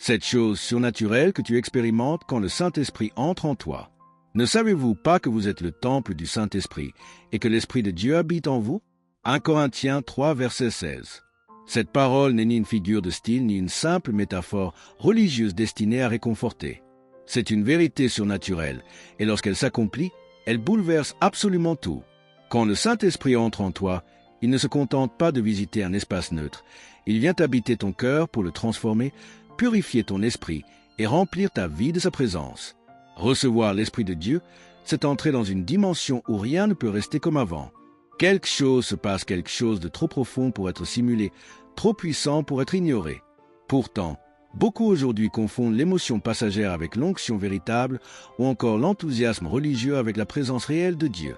Cette chose surnaturelle que tu expérimentes quand le Saint-Esprit entre en toi. Ne savez-vous pas que vous êtes le temple du Saint-Esprit et que l'Esprit de Dieu habite en vous? 1 Corinthiens 3, verset 16. Cette parole n'est ni une figure de style ni une simple métaphore religieuse destinée à réconforter. C'est une vérité surnaturelle, et lorsqu'elle s'accomplit, elle bouleverse absolument tout. Quand le Saint-Esprit entre en toi, il ne se contente pas de visiter un espace neutre. Il vient habiter ton cœur pour le transformer, purifier ton esprit et remplir ta vie de sa présence. Recevoir l'Esprit de Dieu, c'est entrer dans une dimension où rien ne peut rester comme avant. Quelque chose se passe, quelque chose de trop profond pour être simulé, trop puissant pour être ignoré. Pourtant, beaucoup aujourd'hui confondent l'émotion passagère avec l'onction véritable ou encore l'enthousiasme religieux avec la présence réelle de Dieu.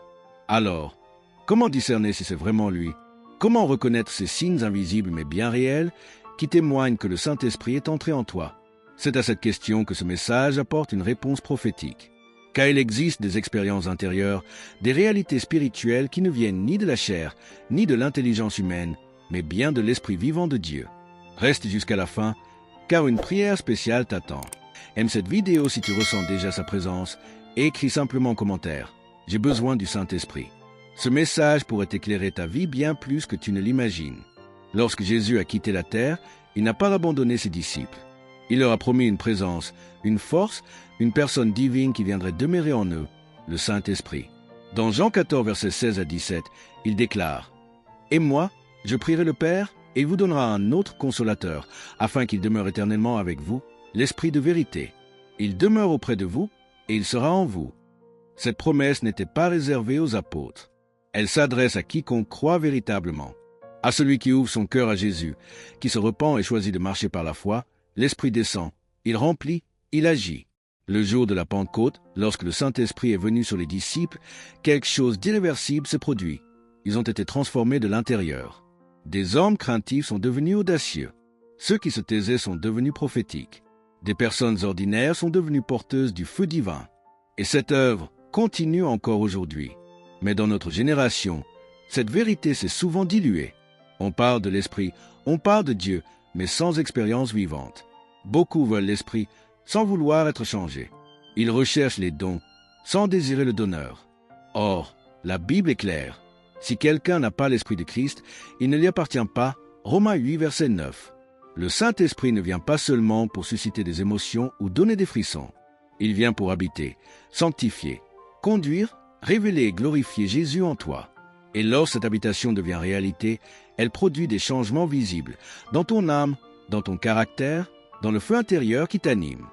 Alors, comment discerner si c'est vraiment lui? Comment reconnaître ces signes invisibles mais bien réels qui témoignent que le Saint-Esprit est entré en toi? C'est à cette question que ce message apporte une réponse prophétique. Car il existe des expériences intérieures, des réalités spirituelles qui ne viennent ni de la chair, ni de l'intelligence humaine, mais bien de l'Esprit vivant de Dieu. Reste jusqu'à la fin, car une prière spéciale t'attend. Aime cette vidéo si tu ressens déjà sa présence et écris simplement en commentaire « J'ai besoin du Saint-Esprit ». Ce message pourrait éclairer ta vie bien plus que tu ne l'imagines. Lorsque Jésus a quitté la terre, il n'a pas abandonné ses disciples. Il leur a promis une présence, une force, une personne divine qui viendrait demeurer en eux, le Saint-Esprit. Dans Jean 14, versets 16 à 17, il déclare « Et moi, je prierai le Père, et il vous donnera un autre consolateur, afin qu'il demeure éternellement avec vous, l'Esprit de vérité. Il demeure auprès de vous, et il sera en vous. » Cette promesse n'était pas réservée aux apôtres. Elle s'adresse à quiconque croit véritablement. À celui qui ouvre son cœur à Jésus, qui se repent et choisit de marcher par la foi, l'Esprit descend, il remplit, il agit. Le jour de la Pentecôte, lorsque le Saint-Esprit est venu sur les disciples, quelque chose d'irréversible s'est produit. Ils ont été transformés de l'intérieur. Des hommes craintifs sont devenus audacieux. Ceux qui se taisaient sont devenus prophétiques. Des personnes ordinaires sont devenues porteuses du feu divin. Et cette œuvre continue encore aujourd'hui. Mais dans notre génération, cette vérité s'est souvent diluée. On parle de l'Esprit, on parle de Dieu, mais sans expérience vivante. Beaucoup veulent l'Esprit sans vouloir être changés. Ils recherchent les dons sans désirer le donneur. Or, la Bible est claire. Si quelqu'un n'a pas l'Esprit de Christ, il ne lui appartient pas. Romains 8, verset 9. Le Saint-Esprit ne vient pas seulement pour susciter des émotions ou donner des frissons. Il vient pour habiter, sanctifier, conduire, révéler et glorifier Jésus en toi. Et lorsque cette habitation devient réalité, elle produit des changements visibles dans ton âme, dans ton caractère, dans le feu intérieur qui t'anime.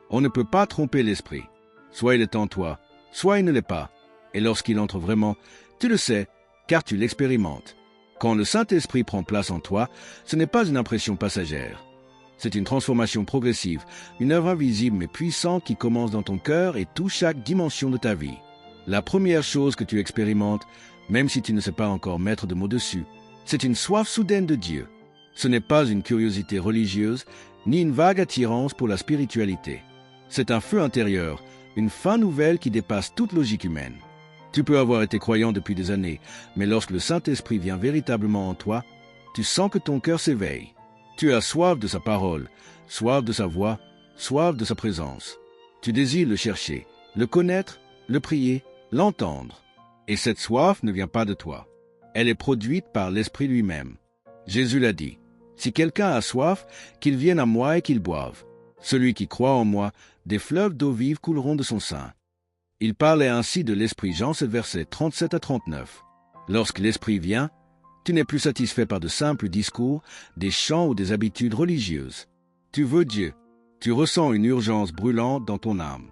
On ne peut pas tromper l'Esprit. Soit il est en toi, soit il ne l'est pas. Et lorsqu'il entre vraiment, tu le sais, car tu l'expérimentes. Quand le Saint-Esprit prend place en toi, ce n'est pas une impression passagère. C'est une transformation progressive, une œuvre invisible mais puissante qui commence dans ton cœur et touche chaque dimension de ta vie. La première chose que tu expérimentes, même si tu ne sais pas encore mettre de mots dessus, c'est une soif soudaine de Dieu. Ce n'est pas une curiosité religieuse, ni une vague attirance pour la spiritualité. C'est un feu intérieur, une faim nouvelle qui dépasse toute logique humaine. Tu peux avoir été croyant depuis des années, mais lorsque le Saint-Esprit vient véritablement en toi, tu sens que ton cœur s'éveille. Tu as soif de sa parole, soif de sa voix, soif de sa présence. Tu désires le chercher, le connaître, le prier, l'entendre. Et cette soif ne vient pas de toi. Elle est produite par l'Esprit lui-même. Jésus l'a dit, « Si quelqu'un a soif, qu'il vienne à moi et qu'il boive. Celui qui croit en moi, des fleuves d'eau vive couleront de son sein. » Il parlait ainsi de l'Esprit. Jean 7, versets 37 à 39. Lorsque l'Esprit vient, tu n'es plus satisfait par de simples discours, des chants ou des habitudes religieuses. Tu veux Dieu. Tu ressens une urgence brûlante dans ton âme.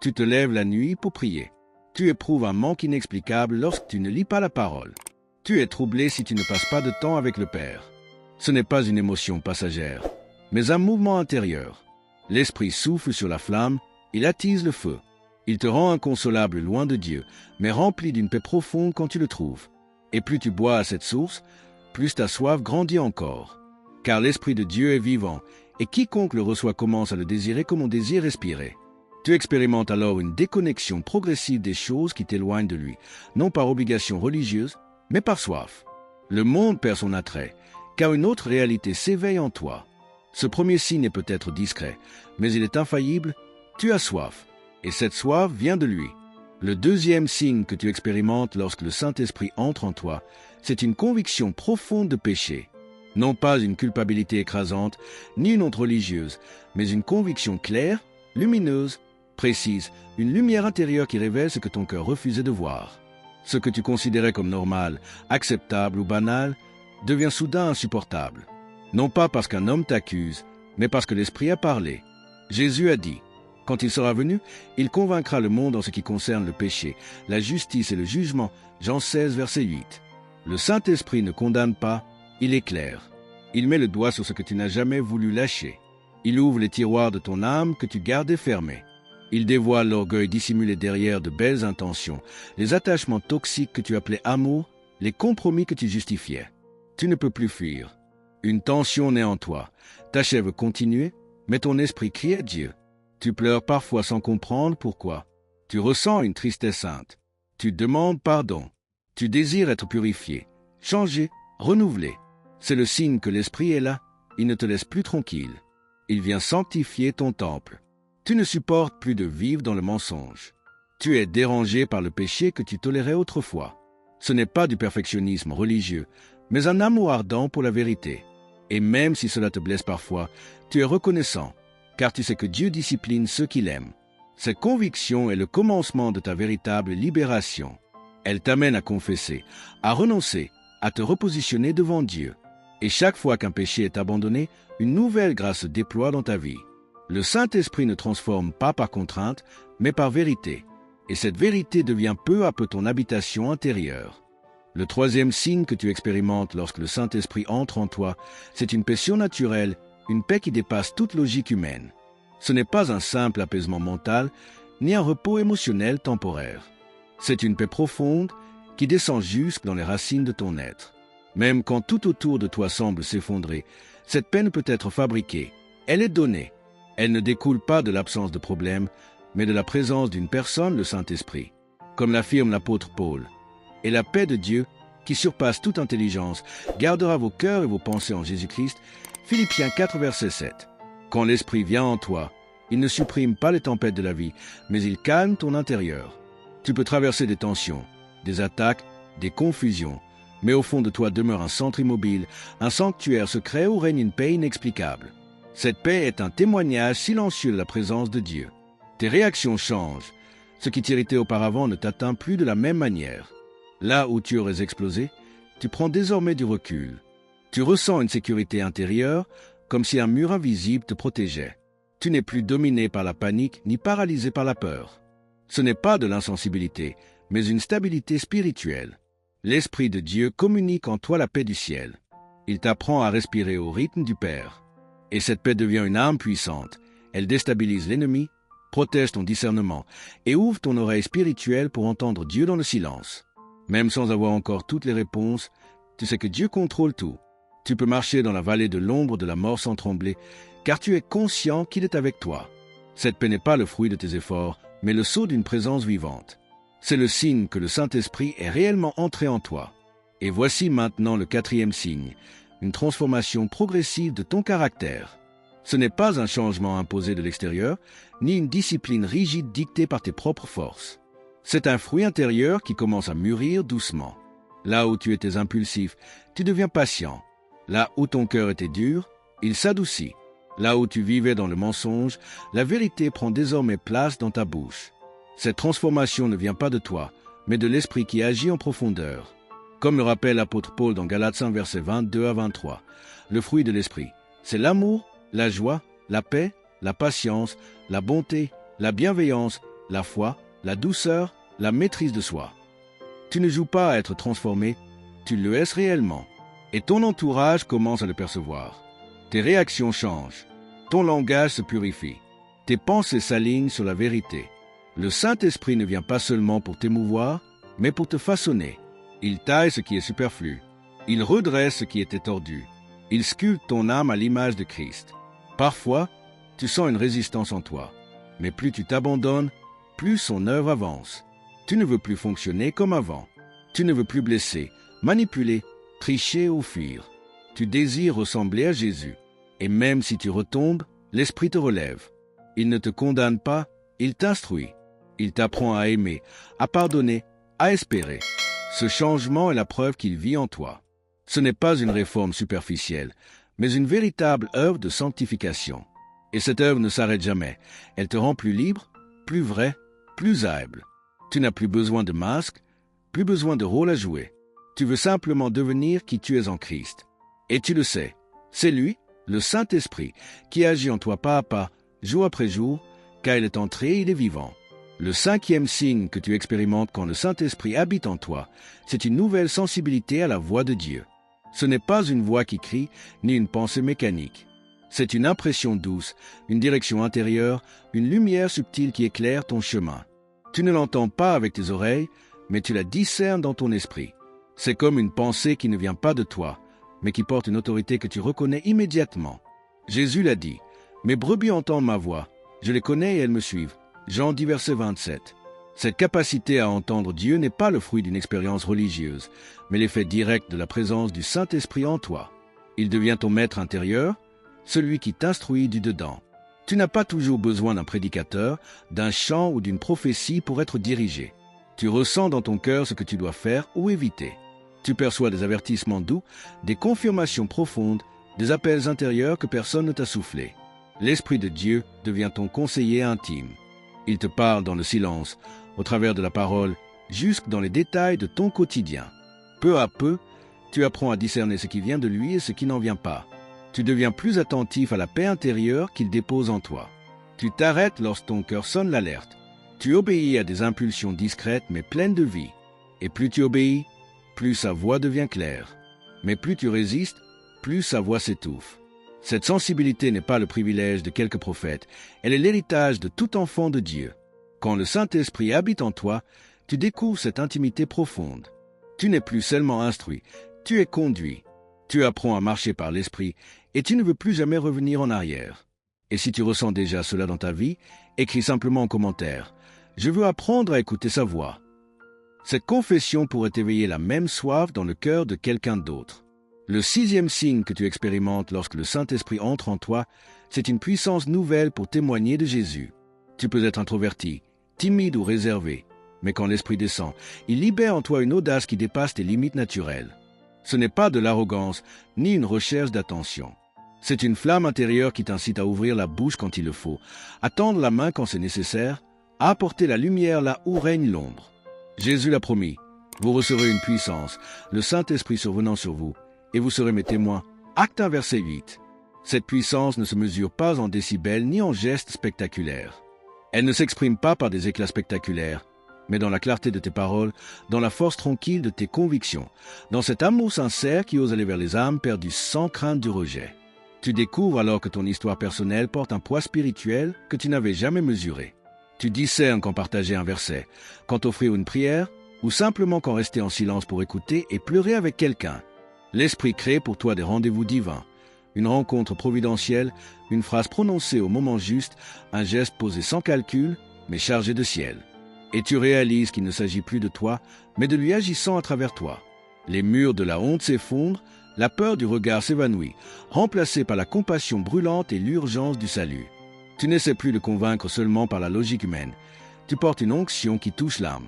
Tu te lèves la nuit pour prier. Tu éprouves un manque inexplicable lorsque tu ne lis pas la parole. Tu es troublé si tu ne passes pas de temps avec le Père. Ce n'est pas une émotion passagère, mais un mouvement intérieur. L'Esprit souffle sur la flamme, il attise le feu. Il te rend inconsolable loin de Dieu, mais rempli d'une paix profonde quand tu le trouves. Et plus tu bois à cette source, plus ta soif grandit encore. Car l'Esprit de Dieu est vivant, et quiconque le reçoit commence à le désirer comme on désire respirer. Tu expérimentes alors une déconnexion progressive des choses qui t'éloignent de lui, non par obligation religieuse, mais par soif. Le monde perd son attrait, car une autre réalité s'éveille en toi. Ce premier signe est peut-être discret, mais il est infaillible. Tu as soif, et cette soif vient de lui. Le deuxième signe que tu expérimentes lorsque le Saint-Esprit entre en toi, c'est une conviction profonde de péché. Non pas une culpabilité écrasante, ni une honte religieuse, mais une conviction claire, lumineuse, précise, une lumière intérieure qui révèle ce que ton cœur refusait de voir. Ce que tu considérais comme normal, acceptable ou banal, devient soudain insupportable. Non pas parce qu'un homme t'accuse, mais parce que l'Esprit a parlé. Jésus a dit, « Quand il sera venu, il convaincra le monde en ce qui concerne le péché, la justice et le jugement. » Jean 16, verset 8. Le Saint-Esprit ne condamne pas, il éclaire. Il met le doigt sur ce que tu n'as jamais voulu lâcher. Il ouvre les tiroirs de ton âme que tu gardais fermés. Il dévoile l'orgueil dissimulé derrière de belles intentions, les attachements toxiques que tu appelais amour, les compromis que tu justifiais. Tu ne peux plus fuir. Une tension naît en toi. T'achèves continuer, mais ton esprit crie à Dieu. Tu pleures parfois sans comprendre pourquoi. Tu ressens une tristesse sainte. Tu demandes pardon. Tu désires être purifié, changé, renouvelé. C'est le signe que l'Esprit est là. Il ne te laisse plus tranquille. Il vient sanctifier ton temple. Tu ne supportes plus de vivre dans le mensonge. Tu es dérangé par le péché que tu tolérais autrefois. Ce n'est pas du perfectionnisme religieux, mais un amour ardent pour la vérité. Et même si cela te blesse parfois, tu es reconnaissant, car tu sais que Dieu discipline ceux qu'il aime. Cette conviction est le commencement de ta véritable libération. Elle t'amène à confesser, à renoncer, à te repositionner devant Dieu. Et chaque fois qu'un péché est abandonné, une nouvelle grâce se déploie dans ta vie. Le Saint-Esprit ne transforme pas par contrainte, mais par vérité. Et cette vérité devient peu à peu ton habitation intérieure. Le troisième signe que tu expérimentes lorsque le Saint-Esprit entre en toi, c'est une paix surnaturelle, une paix qui dépasse toute logique humaine. Ce n'est pas un simple apaisement mental, ni un repos émotionnel temporaire. C'est une paix profonde qui descend jusque dans les racines de ton être. Même quand tout autour de toi semble s'effondrer, cette paix ne peut être fabriquée. Elle est donnée. Elle ne découle pas de l'absence de problème, mais de la présence d'une personne, le Saint-Esprit. Comme l'affirme l'apôtre Paul, « Et la paix de Dieu, qui surpasse toute intelligence, gardera vos cœurs et vos pensées en Jésus-Christ. » Philippiens 4, verset 7. Quand l'Esprit vient en toi, il ne supprime pas les tempêtes de la vie, mais il calme ton intérieur. Tu peux traverser des tensions, des attaques, des confusions, mais au fond de toi demeure un centre immobile, un sanctuaire secret où règne une paix inexplicable. Cette paix est un témoignage silencieux de la présence de Dieu. Tes réactions changent. Ce qui t'irritait auparavant ne t'atteint plus de la même manière. Là où tu aurais explosé, tu prends désormais du recul. Tu ressens une sécurité intérieure, comme si un mur invisible te protégeait. Tu n'es plus dominé par la panique ni paralysé par la peur. Ce n'est pas de l'insensibilité, mais une stabilité spirituelle. L'Esprit de Dieu communique en toi la paix du ciel. Il t'apprend à respirer au rythme du Père. Et cette paix devient une arme puissante. Elle déstabilise l'ennemi, protège ton discernement et ouvre ton oreille spirituelle pour entendre Dieu dans le silence. Même sans avoir encore toutes les réponses, tu sais que Dieu contrôle tout. Tu peux marcher dans la vallée de l'ombre de la mort sans trembler, car tu es conscient qu'il est avec toi. Cette paix n'est pas le fruit de tes efforts, mais le sceau d'une présence vivante. C'est le signe que le Saint-Esprit est réellement entré en toi. Et voici maintenant le quatrième signe, une transformation progressive de ton caractère. Ce n'est pas un changement imposé de l'extérieur, ni une discipline rigide dictée par tes propres forces. C'est un fruit intérieur qui commence à mûrir doucement. Là où tu étais impulsif, tu deviens patient. Là où ton cœur était dur, il s'adoucit. Là où tu vivais dans le mensonge, la vérité prend désormais place dans ta bouche. Cette transformation ne vient pas de toi, mais de l'Esprit qui agit en profondeur. Comme le rappelle l'apôtre Paul dans Galates 5, versets 22 à 23, le fruit de l'Esprit, c'est l'amour, la joie, la paix, la patience, la bonté, la bienveillance, la foi, la douceur, la maîtrise de soi. Tu ne joues pas à être transformé, tu le es réellement. Et ton entourage commence à le percevoir. Tes réactions changent. Ton langage se purifie. Tes pensées s'alignent sur la vérité. Le Saint-Esprit ne vient pas seulement pour t'émouvoir, mais pour te façonner. Il taille ce qui est superflu. Il redresse ce qui était tordu. Il sculpte ton âme à l'image de Christ. Parfois, tu sens une résistance en toi. Mais plus tu t'abandonnes, plus son œuvre avance. Tu ne veux plus fonctionner comme avant. Tu ne veux plus blesser, manipuler, tricher ou fuir. Tu désires ressembler à Jésus. Et même si tu retombes, l'Esprit te relève. Il ne te condamne pas, il t'instruit. Il t'apprend à aimer, à pardonner, à espérer. Ce changement est la preuve qu'il vit en toi. Ce n'est pas une réforme superficielle, mais une véritable œuvre de sanctification. Et cette œuvre ne s'arrête jamais. Elle te rend plus libre, plus vrai, plus humble. Tu n'as plus besoin de masque, plus besoin de rôle à jouer. Tu veux simplement devenir qui tu es en Christ. Et tu le sais, c'est lui, le Saint-Esprit, qui agit en toi pas à pas, jour après jour, car il est entré, il est vivant. Le 5e signe que tu expérimentes quand le Saint-Esprit habite en toi, c'est une nouvelle sensibilité à la voix de Dieu. Ce n'est pas une voix qui crie, ni une pensée mécanique. C'est une impression douce, une direction intérieure, une lumière subtile qui éclaire ton chemin. Tu ne l'entends pas avec tes oreilles, mais tu la discernes dans ton esprit. C'est comme une pensée qui ne vient pas de toi, mais qui porte une autorité que tu reconnais immédiatement. Jésus l'a dit, « Mes brebis entendent ma voix, je les connais et elles me suivent. » Jean 10, verset 27. Cette capacité à entendre Dieu n'est pas le fruit d'une expérience religieuse, mais l'effet direct de la présence du Saint-Esprit en toi. Il devient ton maître intérieur, celui qui t'instruit du dedans. Tu n'as pas toujours besoin d'un prédicateur, d'un chant ou d'une prophétie pour être dirigé. Tu ressens dans ton cœur ce que tu dois faire ou éviter. Tu perçois des avertissements doux, des confirmations profondes, des appels intérieurs que personne ne t'a soufflés. L'Esprit de Dieu devient ton conseiller intime. Il te parle dans le silence, au travers de la parole, jusque dans les détails de ton quotidien. Peu à peu, tu apprends à discerner ce qui vient de lui et ce qui n'en vient pas. Tu deviens plus attentif à la paix intérieure qu'il dépose en toi. Tu t'arrêtes lorsque ton cœur sonne l'alerte. Tu obéis à des impulsions discrètes mais pleines de vie. Et plus tu obéis, plus sa voix devient claire. Mais plus tu résistes, plus sa voix s'étouffe. Cette sensibilité n'est pas le privilège de quelques prophètes, elle est l'héritage de tout enfant de Dieu. Quand le Saint-Esprit habite en toi, tu découvres cette intimité profonde. Tu n'es plus seulement instruit, tu es conduit. Tu apprends à marcher par l'Esprit et tu ne veux plus jamais revenir en arrière. Et si tu ressens déjà cela dans ta vie, écris simplement en commentaire « Je veux apprendre à écouter sa voix ». Cette confession pourrait éveiller la même soif dans le cœur de quelqu'un d'autre. Le 6e signe que tu expérimentes lorsque le Saint-Esprit entre en toi, c'est une puissance nouvelle pour témoigner de Jésus. Tu peux être introverti, timide ou réservé, mais quand l'Esprit descend, il libère en toi une audace qui dépasse tes limites naturelles. Ce n'est pas de l'arrogance, ni une recherche d'attention. C'est une flamme intérieure qui t'incite à ouvrir la bouche quand il le faut, à tendre la main quand c'est nécessaire, à apporter la lumière là où règne l'ombre. Jésus l'a promis, vous recevrez une puissance, le Saint-Esprit survenant sur vous, et vous serez mes témoins. Acte 1, verset 8. Cette puissance ne se mesure pas en décibels ni en gestes spectaculaires. Elle ne s'exprime pas par des éclats spectaculaires, mais dans la clarté de tes paroles, dans la force tranquille de tes convictions, dans cet amour sincère qui ose aller vers les âmes perdues sans crainte du rejet. Tu découvres alors que ton histoire personnelle porte un poids spirituel que tu n'avais jamais mesuré. Tu discernes quand partager un verset, quand offrir une prière, ou simplement quand rester en silence pour écouter et pleurer avec quelqu'un. L'Esprit crée pour toi des rendez-vous divins, une rencontre providentielle, une phrase prononcée au moment juste, un geste posé sans calcul, mais chargé de ciel. Et tu réalises qu'il ne s'agit plus de toi, mais de lui agissant à travers toi. Les murs de la honte s'effondrent, la peur du regard s'évanouit, remplacée par la compassion brûlante et l'urgence du salut. Tu n'essaies plus de convaincre seulement par la logique humaine. Tu portes une onction qui touche l'âme.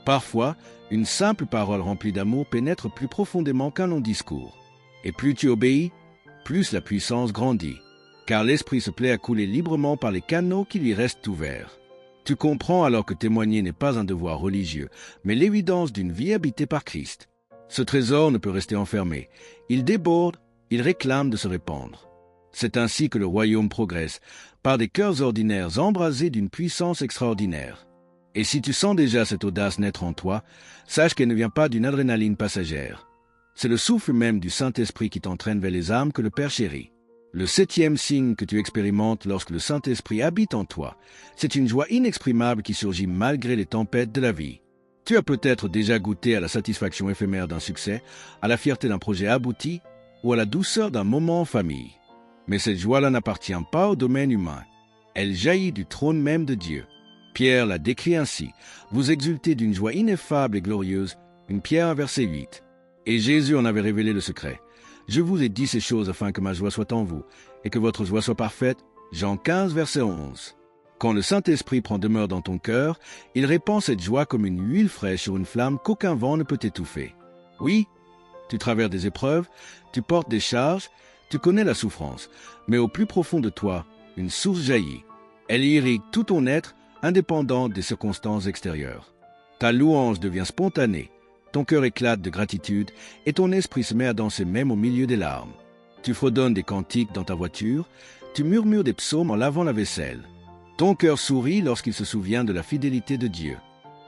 Parfois, une simple parole remplie d'amour pénètre plus profondément qu'un long discours. Et plus tu obéis, plus la puissance grandit, car l'Esprit se plaît à couler librement par les canaux qui lui restent ouverts. Tu comprends alors que témoigner n'est pas un devoir religieux, mais l'évidence d'une vie habitée par Christ. Ce trésor ne peut rester enfermé. Il déborde, il réclame de se répandre. C'est ainsi que le royaume progresse, par des cœurs ordinaires embrasés d'une puissance extraordinaire. Et si tu sens déjà cette audace naître en toi, sache qu'elle ne vient pas d'une adrénaline passagère. C'est le souffle même du Saint-Esprit qui t'entraîne vers les âmes que le Père chérit. Le 7e signe que tu expérimentes lorsque le Saint-Esprit habite en toi, c'est une joie inexprimable qui surgit malgré les tempêtes de la vie. Tu as peut-être déjà goûté à la satisfaction éphémère d'un succès, à la fierté d'un projet abouti ou à la douceur d'un moment en famille. Mais cette joie-là n'appartient pas au domaine humain. Elle jaillit du trône même de Dieu. Pierre l'a décrit ainsi. Vous exultez d'une joie ineffable et glorieuse. Une Pierre, verset 8. Et Jésus en avait révélé le secret. Je vous ai dit ces choses afin que ma joie soit en vous, et que votre joie soit parfaite. Jean 15, verset 11. Quand le Saint-Esprit prend demeure dans ton cœur, il répand cette joie comme une huile fraîche sur une flamme qu'aucun vent ne peut étouffer. Oui, tu traverses des épreuves, tu portes des charges, tu connais la souffrance, mais au plus profond de toi, une source jaillit. Elle irrigue tout ton être, indépendant des circonstances extérieures. Ta louange devient spontanée, ton cœur éclate de gratitude et ton esprit se met à danser même au milieu des larmes. Tu fredonnes des cantiques dans ta voiture, tu murmures des psaumes en lavant la vaisselle. Ton cœur sourit lorsqu'il se souvient de la fidélité de Dieu.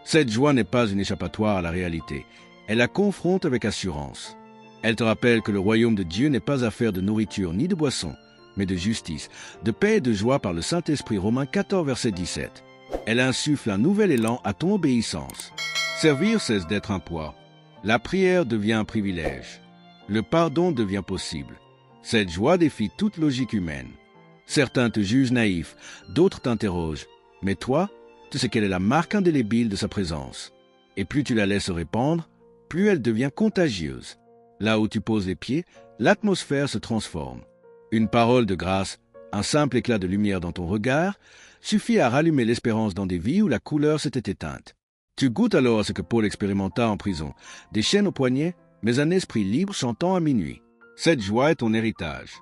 Cette joie n'est pas une échappatoire à la réalité, elle la confronte avec assurance. Elle te rappelle que le royaume de Dieu n'est pas affaire de nourriture ni de boisson, mais de justice, de paix et de joie par le Saint-Esprit. Romains 14, verset 17. Elle insuffle un nouvel élan à ton obéissance. Servir cesse d'être un poids. La prière devient un privilège. Le pardon devient possible. Cette joie défie toute logique humaine. Certains te jugent naïf, d'autres t'interrogent. Mais toi, tu sais quelle est la marque indélébile de sa présence. Et plus tu la laisses se répandre, plus elle devient contagieuse. Là où tu poses les pieds, l'atmosphère se transforme. Une parole de grâce, un simple éclat de lumière dans ton regard, suffit à rallumer l'espérance dans des vies où la couleur s'était éteinte. Tu goûtes alors à ce que Paul expérimenta en prison, des chaînes aux poignets, mais un esprit libre chantant à minuit. Cette joie est ton héritage.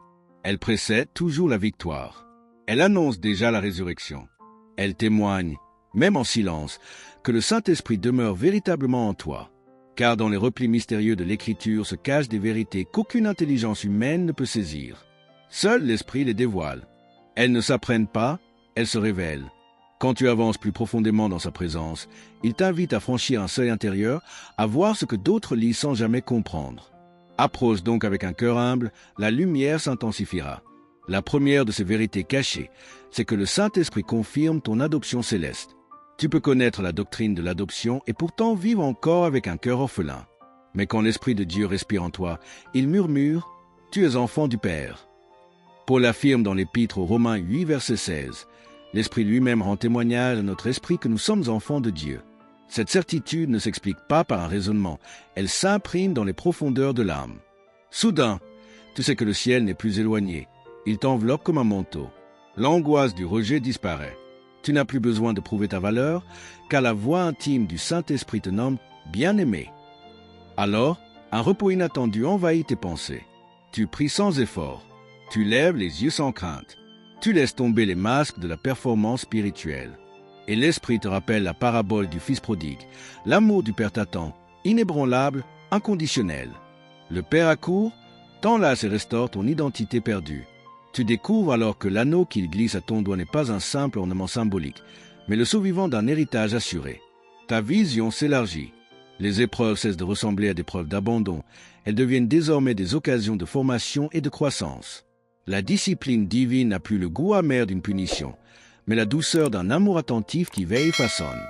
Elle précède toujours la victoire. Elle annonce déjà la résurrection. Elle témoigne, même en silence, que le Saint-Esprit demeure véritablement en toi. Car dans les replis mystérieux de l'Écriture se cachent des vérités qu'aucune intelligence humaine ne peut saisir. Seul l'Esprit les dévoile. Elles ne s'apprennent pas, elles se révèlent. Quand tu avances plus profondément dans sa présence, il t'invite à franchir un seuil intérieur, à voir ce que d'autres lisent sans jamais comprendre. Approche donc avec un cœur humble, la lumière s'intensifiera. La première de ces vérités cachées, c'est que le Saint-Esprit confirme ton adoption céleste. Tu peux connaître la doctrine de l'adoption et pourtant vivre encore avec un cœur orphelin. Mais quand l'Esprit de Dieu respire en toi, il murmure « Tu es enfant du Père ». Paul affirme dans l'Épître aux Romains 8, verset 16 « L'Esprit lui-même rend témoignage à notre esprit que nous sommes enfants de Dieu ». Cette certitude ne s'explique pas par un raisonnement, elle s'imprime dans les profondeurs de l'âme. Soudain, tu sais que le ciel n'est plus éloigné, il t'enveloppe comme un manteau. L'angoisse du rejet disparaît. Tu n'as plus besoin de prouver ta valeur, car la voix intime du Saint-Esprit te nomme bien-aimé. Alors, un repos inattendu envahit tes pensées. Tu pries sans effort, tu lèves les yeux sans crainte, tu laisses tomber les masques de la performance spirituelle. Et l'Esprit te rappelle la parabole du Fils prodigue. L'amour du Père t'attend, inébranlable, inconditionnel. Le Père accourt, t'enlace et restaure ton identité perdue. Tu découvres alors que l'anneau qu'il glisse à ton doigt n'est pas un simple ornement symbolique, mais le survivant d'un héritage assuré. Ta vision s'élargit. Les épreuves cessent de ressembler à des preuves d'abandon. Elles deviennent désormais des occasions de formation et de croissance. La discipline divine n'a plus le goût amer d'une punition, mais la douceur d'un amour attentif qui veille et façonne.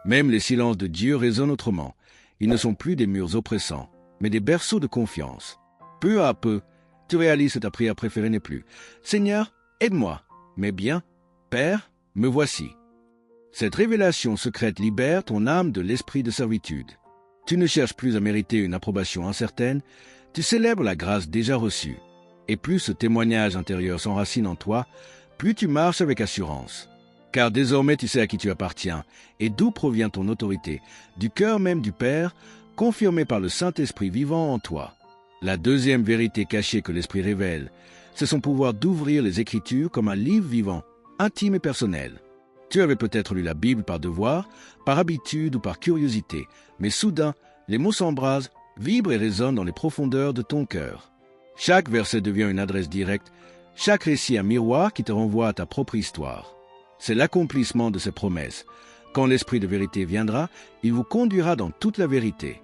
Même les silences de Dieu résonnent autrement. Ils ne sont plus des murs oppressants, mais des berceaux de confiance. Peu à peu, tu réalises que ta prière préférée n'est plus « Seigneur, aide-moi », mais bien « Père, me voici ». Cette révélation secrète libère ton âme de l'esprit de servitude. Tu ne cherches plus à mériter une approbation incertaine, tu célèbres la grâce déjà reçue. Et plus ce témoignage intérieur s'enracine en toi, plus tu marches avec assurance. Car désormais tu sais à qui tu appartiens et d'où provient ton autorité, du cœur même du Père, confirmé par le Saint-Esprit vivant en toi. La deuxième vérité cachée que l'Esprit révèle, c'est son pouvoir d'ouvrir les Écritures comme un livre vivant, intime et personnel. Tu avais peut-être lu la Bible par devoir, par habitude ou par curiosité, mais soudain, les mots s'embrasent, vibrent et résonnent dans les profondeurs de ton cœur. Chaque verset devient une adresse directe, chaque récit un miroir qui te renvoie à ta propre histoire. C'est l'accomplissement de ces promesses. Quand l'Esprit de vérité viendra, il vous conduira dans toute la vérité.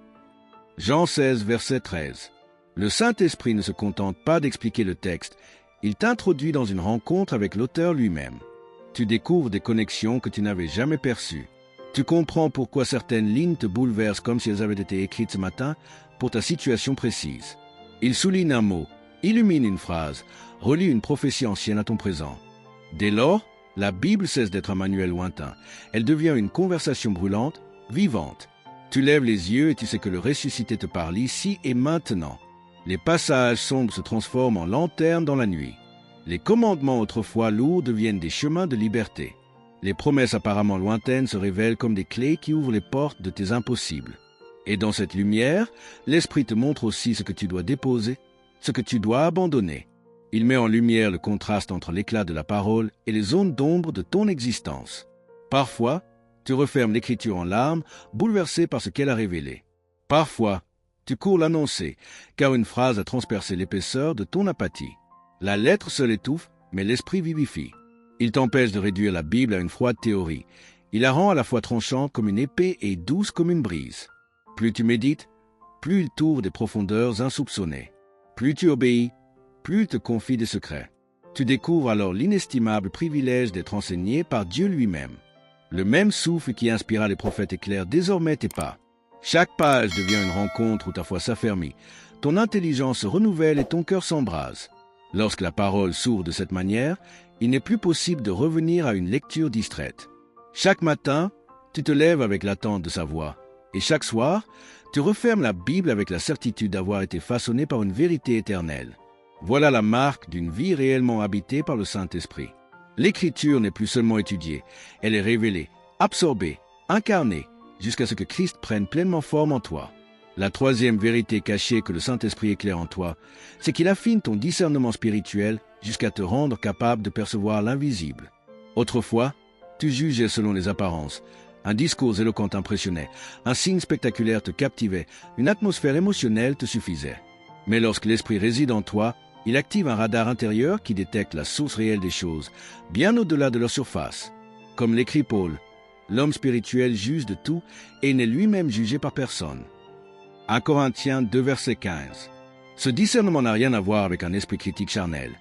Jean 16, verset 13. Le Saint-Esprit ne se contente pas d'expliquer le texte, il t'introduit dans une rencontre avec l'auteur lui-même. Tu découvres des connexions que tu n'avais jamais perçues. Tu comprends pourquoi certaines lignes te bouleversent comme si elles avaient été écrites ce matin pour ta situation précise. Il souligne un mot, illumine une phrase, relie une prophétie ancienne à ton présent. Dès lors, la Bible cesse d'être un manuel lointain. Elle devient une conversation brûlante, vivante. Tu lèves les yeux et tu sais que le ressuscité te parle ici et maintenant. Les passages sombres se transforment en lanternes dans la nuit. Les commandements autrefois lourds deviennent des chemins de liberté. Les promesses apparemment lointaines se révèlent comme des clés qui ouvrent les portes de tes impossibles. Et dans cette lumière, l'Esprit te montre aussi ce que tu dois déposer, ce que tu dois abandonner. Il met en lumière le contraste entre l'éclat de la parole et les zones d'ombre de ton existence. Parfois, tu refermes l'Écriture en larmes, bouleversé par ce qu'elle a révélé. Parfois, tu cours l'annoncer, car une phrase a transpercé l'épaisseur de ton apathie. La lettre seule étouffe, mais l'Esprit vivifie. Il t'empêche de réduire la Bible à une froide théorie. Il la rend à la fois tranchante comme une épée et douce comme une brise. Plus tu médites, plus il t'ouvre des profondeurs insoupçonnées. Plus tu obéis, plus il te confie des secrets. Tu découvres alors l'inestimable privilège d'être enseigné par Dieu lui-même. Le même souffle qui inspira les prophètes éclaire désormais tes pas. Chaque page devient une rencontre où ta foi s'affermit, ton intelligence se renouvelle et ton cœur s'embrase. Lorsque la parole s'ouvre de cette manière, il n'est plus possible de revenir à une lecture distraite. Chaque matin, tu te lèves avec l'attente de sa voix, et chaque soir, tu refermes la Bible avec la certitude d'avoir été façonné par une vérité éternelle. Voilà la marque d'une vie réellement habitée par le Saint-Esprit. L'Écriture n'est plus seulement étudiée, elle est révélée, absorbée, incarnée, jusqu'à ce que Christ prenne pleinement forme en toi. La troisième vérité cachée que le Saint-Esprit éclaire en toi, c'est qu'il affine ton discernement spirituel jusqu'à te rendre capable de percevoir l'invisible. Autrefois, tu jugeais selon les apparences. Un discours éloquent t'impressionnait, un signe spectaculaire te captivait, une atmosphère émotionnelle te suffisait. Mais lorsque l'Esprit réside en toi, il active un radar intérieur qui détecte la source réelle des choses, bien au-delà de leur surface. Comme l'écrit Paul, l'homme spirituel juge de tout et n'est lui-même jugé par personne. 1 Corinthiens 2, verset 15. Ce discernement n'a rien à voir avec un esprit critique charnel.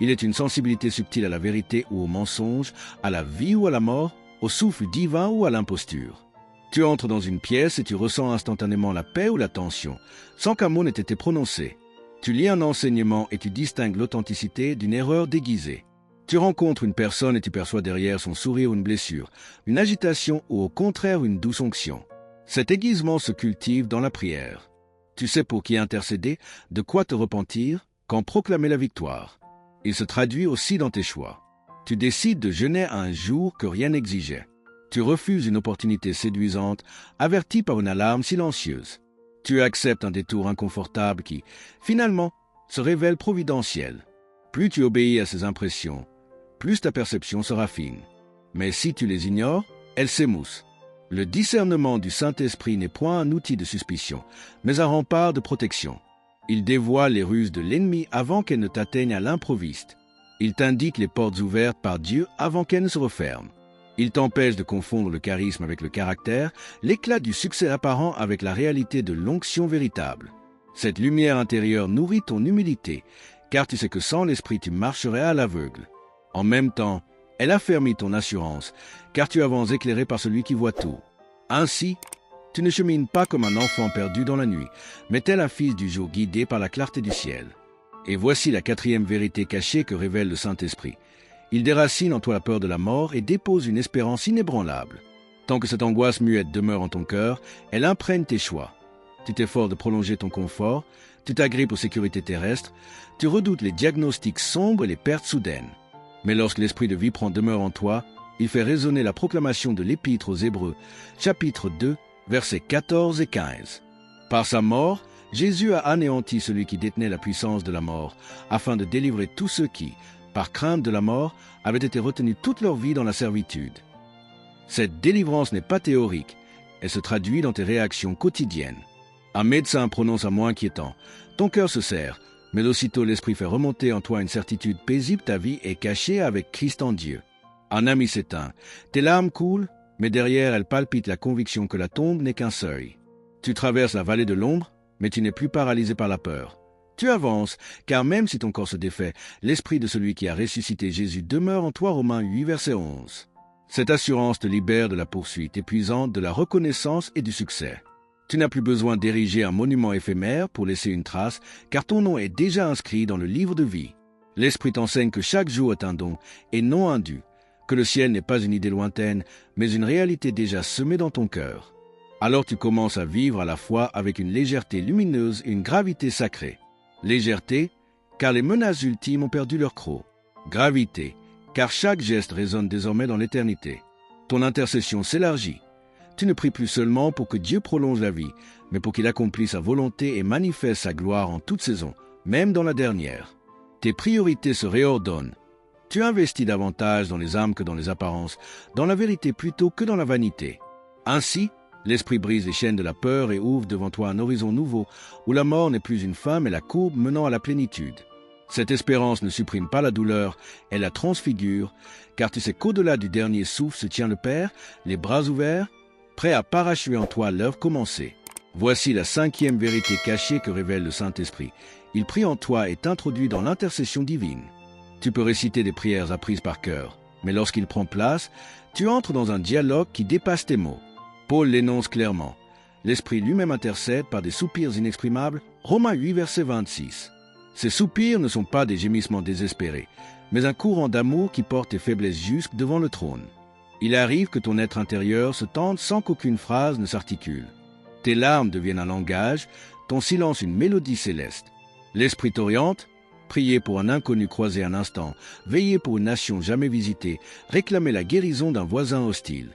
Il est une sensibilité subtile à la vérité ou au mensonge, à la vie ou à la mort, au souffle divin ou à l'imposture. Tu entres dans une pièce et tu ressens instantanément la paix ou la tension, sans qu'un mot n'ait été prononcé. Tu lis un enseignement et tu distingues l'authenticité d'une erreur déguisée. Tu rencontres une personne et tu perçois derrière son sourire une blessure, une agitation ou au contraire une douce onction. Cet aiguisement se cultive dans la prière. Tu sais pour qui intercéder, de quoi te repentir, quand proclamer la victoire. Il se traduit aussi dans tes choix. Tu décides de jeûner un jour que rien n'exigeait. Tu refuses une opportunité séduisante, avertie par une alarme silencieuse. Tu acceptes un détour inconfortable qui, finalement, se révèle providentiel. Plus tu obéis à ces impressions, plus ta perception se raffine. Mais si tu les ignores, elles s'émoussent. Le discernement du Saint-Esprit n'est point un outil de suspicion, mais un rempart de protection. Il dévoile les ruses de l'ennemi avant qu'elles ne t'atteignent à l'improviste. Il t'indique les portes ouvertes par Dieu avant qu'elles ne se referment. Il t'empêche de confondre le charisme avec le caractère, l'éclat du succès apparent avec la réalité de l'onction véritable. Cette lumière intérieure nourrit ton humilité, car tu sais que sans l'Esprit tu marcherais à l'aveugle. En même temps, elle affermit ton assurance, car tu avances éclairé par celui qui voit tout. Ainsi, tu ne chemines pas comme un enfant perdu dans la nuit, mais tel un fils du jour guidé par la clarté du ciel. Et voici la quatrième vérité cachée que révèle le Saint-Esprit. Il déracine en toi la peur de la mort et dépose une espérance inébranlable. Tant que cette angoisse muette demeure en ton cœur, elle imprègne tes choix. Tu t'efforces de prolonger ton confort, tu t'agrippes aux sécurités terrestres, tu redoutes les diagnostics sombres et les pertes soudaines. Mais lorsque l'esprit de vie prend demeure en toi, il fait résonner la proclamation de l'Épître aux Hébreux, chapitre 2, versets 14 et 15. Par sa mort, Jésus a anéanti celui qui détenait la puissance de la mort, afin de délivrer tous ceux qui, par crainte de la mort, avaient été retenus toute leur vie dans la servitude. Cette délivrance n'est pas théorique, elle se traduit dans tes réactions quotidiennes. Un médecin prononce un mot inquiétant, ton cœur se serre, mais aussitôt l'esprit fait remonter en toi une certitude paisible, ta vie est cachée avec Christ en Dieu. Un ami s'éteint, tes larmes coulent, mais derrière elles palpitent la conviction que la tombe n'est qu'un seuil. Tu traverses la vallée de l'ombre, mais tu n'es plus paralysé par la peur. Tu avances, car même si ton corps se défait, l'esprit de celui qui a ressuscité Jésus demeure en toi. Romains 8, verset 11. Cette assurance te libère de la poursuite épuisante, de la reconnaissance et du succès. Tu n'as plus besoin d'ériger un monument éphémère pour laisser une trace, car ton nom est déjà inscrit dans le livre de vie. L'Esprit t'enseigne que chaque jour est un don, et non un dû, que le ciel n'est pas une idée lointaine, mais une réalité déjà semée dans ton cœur. Alors tu commences à vivre à la fois avec une légèreté lumineuse et une gravité sacrée. Légèreté, car les menaces ultimes ont perdu leur croc. Gravité, car chaque geste résonne désormais dans l'éternité. Ton intercession s'élargit. Tu ne pries plus seulement pour que Dieu prolonge la vie, mais pour qu'il accomplisse sa volonté et manifeste sa gloire en toute saison, même dans la dernière. Tes priorités se réordonnent. Tu investis davantage dans les âmes que dans les apparences, dans la vérité plutôt que dans la vanité. Ainsi, l'Esprit brise les chaînes de la peur et ouvre devant toi un horizon nouveau, où la mort n'est plus une fin mais la courbe menant à la plénitude. Cette espérance ne supprime pas la douleur, elle la transfigure, car tu sais qu'au-delà du dernier souffle se tient le Père, les bras ouverts, prêt à parachever en toi l'œuvre commencée. Voici la 5e vérité cachée que révèle le Saint-Esprit. Il prie en toi et t'introduit dans l'intercession divine. Tu peux réciter des prières apprises par cœur, mais lorsqu'il prend place, tu entres dans un dialogue qui dépasse tes mots. Paul l'énonce clairement. L'Esprit lui-même intercède par des soupirs inexprimables, Romains 8, verset 26. Ces soupirs ne sont pas des gémissements désespérés, mais un courant d'amour qui porte tes faiblesses jusques devant le trône. Il arrive que ton être intérieur se tende sans qu'aucune phrase ne s'articule. Tes larmes deviennent un langage, ton silence une mélodie céleste. L'Esprit t'oriente, prier pour un inconnu croisé un instant, veiller pour une nation jamais visitée, réclamer la guérison d'un voisin hostile.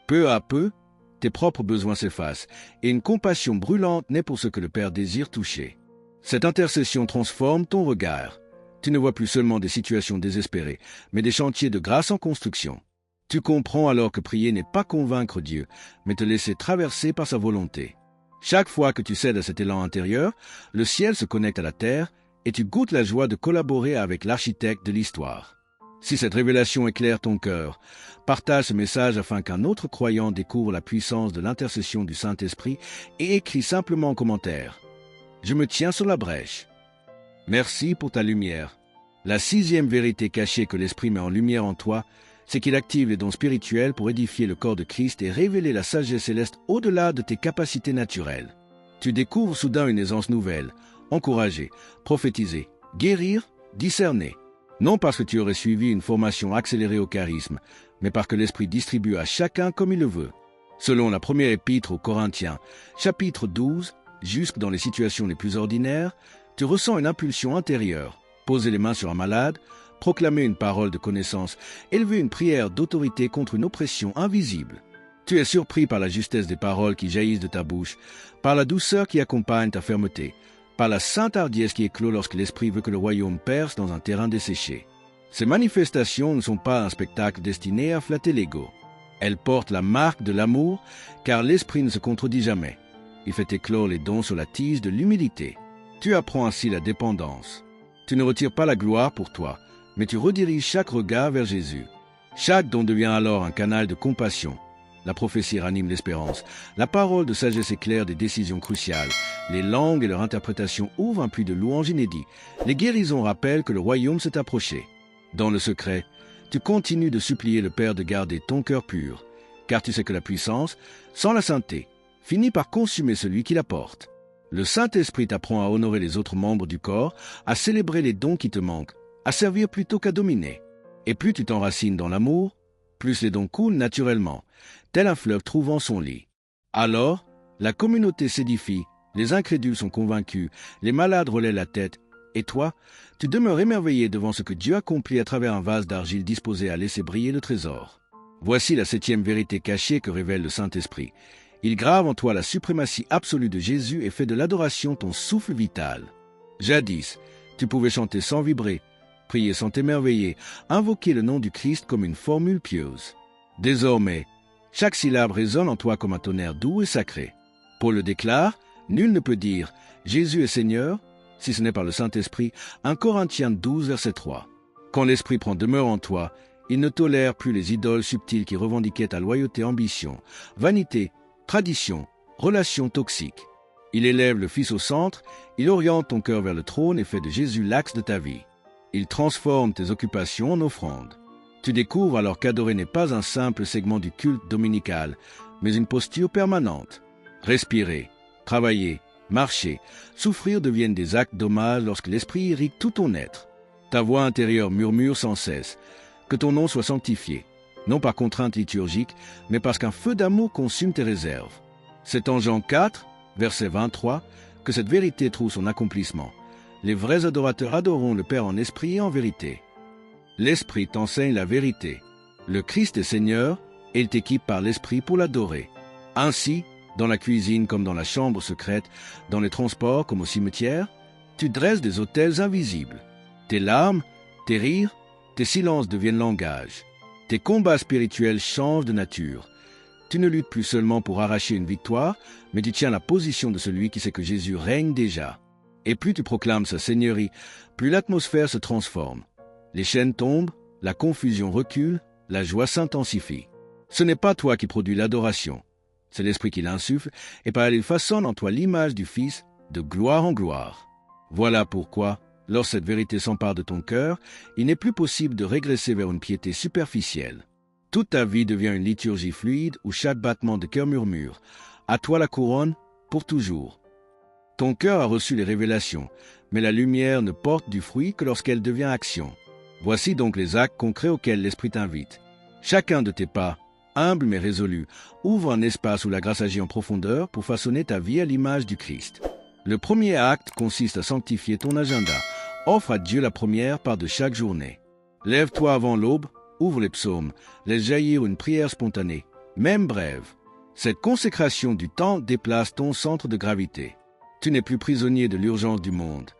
Peu à peu, tes propres besoins s'effacent, et une compassion brûlante naît pour ce que le Père désire toucher. Cette intercession transforme ton regard. Tu ne vois plus seulement des situations désespérées, mais des chantiers de grâce en construction. Tu comprends alors que prier n'est pas convaincre Dieu, mais te laisser traverser par sa volonté. Chaque fois que tu cèdes à cet élan intérieur, le ciel se connecte à la terre et tu goûtes la joie de collaborer avec l'architecte de l'histoire. Si cette révélation éclaire ton cœur, partage ce message afin qu'un autre croyant découvre la puissance de l'intercession du Saint-Esprit et écris simplement en commentaire « Je me tiens sur la brèche ». Merci pour ta lumière. La 6e vérité cachée que l'Esprit met en lumière en toi, c'est qu'il active les dons spirituels pour édifier le corps de Christ et révéler la sagesse céleste au-delà de tes capacités naturelles. Tu découvres soudain une aisance nouvelle, encourager, prophétiser, guérir, discerner. Non parce que tu aurais suivi une formation accélérée au charisme, mais parce que l'Esprit distribue à chacun comme il le veut. Selon la première épître aux Corinthiens, chapitre 12, jusque dans les situations les plus ordinaires, tu ressens une impulsion intérieure, poser les mains sur un malade, proclamer une parole de connaissance, élever une prière d'autorité contre une oppression invisible. Tu es surpris par la justesse des paroles qui jaillissent de ta bouche, par la douceur qui accompagne ta fermeté, par la sainte hardiesse qui éclot lorsque l'Esprit veut que le royaume perce dans un terrain desséché. Ces manifestations ne sont pas un spectacle destiné à flatter l'ego. Elles portent la marque de l'amour, car l'Esprit ne se contredit jamais. Il fait éclore les dons sur la tige de l'humilité. Tu apprends ainsi la dépendance. Tu ne retires pas la gloire pour toi, mais tu rediriges chaque regard vers Jésus. Chaque don devient alors un canal de compassion. La prophétie ranime l'espérance. La parole de sagesse éclaire des décisions cruciales. Les langues et leur interprétation ouvrent un puits de louange inédit. Les guérisons rappellent que le royaume s'est approché. Dans le secret, tu continues de supplier le Père de garder ton cœur pur, car tu sais que la puissance, sans la sainteté, finit par consumer celui qui la porte. Le Saint-Esprit t'apprend à honorer les autres membres du corps, à célébrer les dons qui te manquent, à servir plutôt qu'à dominer. Et plus tu t'enracines dans l'amour, plus les dons coulent naturellement, tel un fleuve trouvant son lit. Alors, la communauté s'édifie, les incrédules sont convaincus, les malades relaient la tête, et toi, tu demeures émerveillé devant ce que Dieu accomplit à travers un vase d'argile disposé à laisser briller le trésor. Voici la 7e vérité cachée que révèle le Saint-Esprit. Il grave en toi la suprématie absolue de Jésus et fait de l'adoration ton souffle vital. Jadis, tu pouvais chanter sans vibrer, prier sans t'émerveiller, invoquer le nom du Christ comme une formule pieuse. Désormais, chaque syllabe résonne en toi comme un tonnerre doux et sacré. Paul le déclare, nul ne peut dire « Jésus est Seigneur » si ce n'est par le Saint-Esprit, 1 Corinthiens 12, verset 3. Quand l'Esprit prend demeure en toi, il ne tolère plus les idoles subtiles qui revendiquaient ta loyauté, ambition, vanité, tradition, relations toxiques. Il élève le Fils au centre, il oriente ton cœur vers le trône et fait de Jésus l'axe de ta vie. Il transforme tes occupations en offrandes. Tu découvres alors qu'adorer n'est pas un simple segment du culte dominical, mais une posture permanente. Respirer, travailler, marcher, souffrir deviennent des actes d'hommage lorsque l'Esprit irrigue tout ton être. Ta voix intérieure murmure sans cesse, que ton nom soit sanctifié, non par contrainte liturgique, mais parce qu'un feu d'amour consume tes réserves. C'est en Jean 4, verset 23, que cette vérité trouve son accomplissement. Les vrais adorateurs adoreront le Père en esprit et en vérité. L'Esprit t'enseigne la vérité. Le Christ est Seigneur et il t'équipe par l'Esprit pour l'adorer. Ainsi, dans la cuisine comme dans la chambre secrète, dans les transports comme au cimetière, tu dresses des autels invisibles. Tes larmes, tes rires, tes silences deviennent langage. Tes combats spirituels changent de nature. Tu ne luttes plus seulement pour arracher une victoire, mais tu tiens la position de celui qui sait que Jésus règne déjà. Et plus tu proclames sa seigneurie, plus l'atmosphère se transforme. Les chaînes tombent, la confusion recule, la joie s'intensifie. Ce n'est pas toi qui produis l'adoration, c'est l'Esprit qui l'insuffle, et par elle il façonne en toi l'image du Fils, de gloire en gloire. Voilà pourquoi, lorsque cette vérité s'empare de ton cœur, il n'est plus possible de régresser vers une piété superficielle. Toute ta vie devient une liturgie fluide où chaque battement de cœur murmure « À toi la couronne, pour toujours ». Ton cœur a reçu les révélations, mais la lumière ne porte du fruit que lorsqu'elle devient action. Voici donc les actes concrets auxquels l'Esprit t'invite. Chacun de tes pas, humble mais résolu, ouvre un espace où la grâce agit en profondeur pour façonner ta vie à l'image du Christ. Le premier acte consiste à sanctifier ton agenda. Offre à Dieu la première part de chaque journée. Lève-toi avant l'aube, ouvre les psaumes, laisse jaillir une prière spontanée, même brève. Cette consécration du temps déplace ton centre de gravité. Tu n'es plus prisonnier de l'urgence du monde.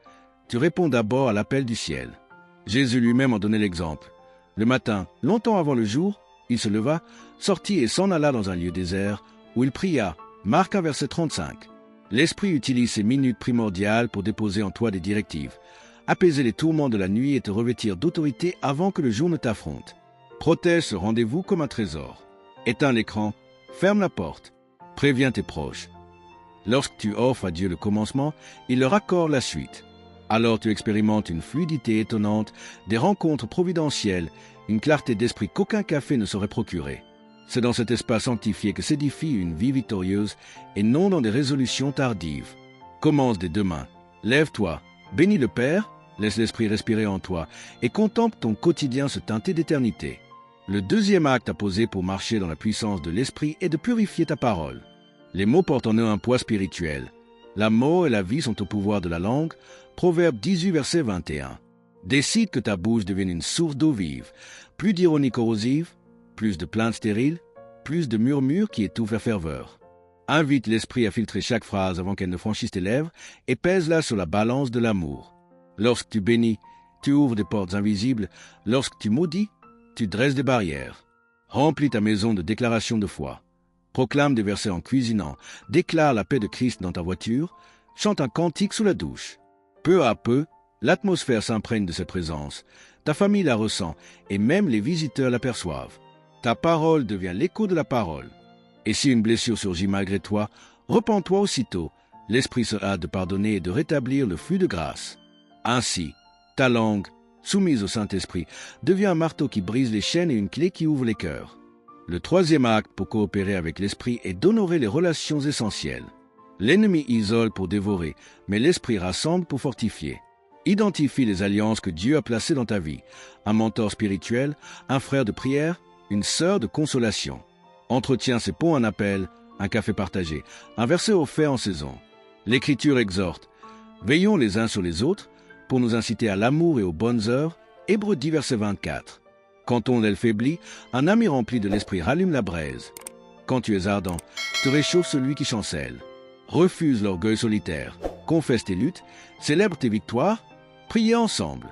Tu réponds d'abord à l'appel du ciel. Jésus lui-même en donnait l'exemple. Le matin, longtemps avant le jour, il se leva, sortit et s'en alla dans un lieu désert, où il pria. Marc 1, verset 35. L'Esprit utilise ces minutes primordiales pour déposer en toi des directives, apaiser les tourments de la nuit et te revêtir d'autorité avant que le jour ne t'affronte. Protège ce rendez-vous comme un trésor. Éteins l'écran, ferme la porte, préviens tes proches. Lorsque tu offres à Dieu le commencement, il leur accorde la suite. Alors tu expérimentes une fluidité étonnante, des rencontres providentielles, une clarté d'esprit qu'aucun café ne saurait procurer. C'est dans cet espace sanctifié que s'édifie une vie victorieuse et non dans des résolutions tardives. Commence dès demain. Lève-toi, bénis le Père, laisse l'Esprit respirer en toi et contemple ton quotidien se teinter d'éternité. Le deuxième acte à poser pour marcher dans la puissance de l'Esprit est de purifier ta parole. Les mots portent en eux un poids spirituel. La mort et la vie sont au pouvoir de la langue. Proverbe 18, verset 21. Décide que ta bouche devienne une source d'eau vive, plus d'ironie corrosive, plus de plaintes stériles, plus de murmures qui étouffent la ferveur. Invite l'esprit à filtrer chaque phrase avant qu'elle ne franchisse tes lèvres et pèse-la sur la balance de l'amour. Lorsque tu bénis, tu ouvres des portes invisibles. Lorsque tu maudis, tu dresses des barrières. Remplis ta maison de déclarations de foi. Proclame des versets en cuisinant, déclare la paix de Christ dans ta voiture, chante un cantique sous la douche. Peu à peu, l'atmosphère s'imprègne de cette présence. Ta famille la ressent et même les visiteurs l'aperçoivent. Ta parole devient l'écho de la parole. Et si une blessure surgit malgré toi, repens-toi aussitôt. L'Esprit se hâte de pardonner et de rétablir le flux de grâce. Ainsi, ta langue, soumise au Saint-Esprit, devient un marteau qui brise les chaînes et une clé qui ouvre les cœurs. Le troisième acte pour coopérer avec l'Esprit est d'honorer les relations essentielles. L'ennemi isole pour dévorer, mais l'Esprit rassemble pour fortifier. Identifie les alliances que Dieu a placées dans ta vie. Un mentor spirituel, un frère de prière, une sœur de consolation. Entretiens ces ponts en appel, un café partagé, un verset offert en saison. L'Écriture exhorte. Veillons les uns sur les autres pour nous inciter à l'amour et aux bonnes œuvres. Hébreux 10, verset 24. Quand ton aile faiblit, un ami rempli de l'Esprit rallume la braise. Quand tu es ardent, te réchauffe celui qui chancelle. Refuse l'orgueil solitaire, confesse tes luttes, célèbre tes victoires, priez ensemble.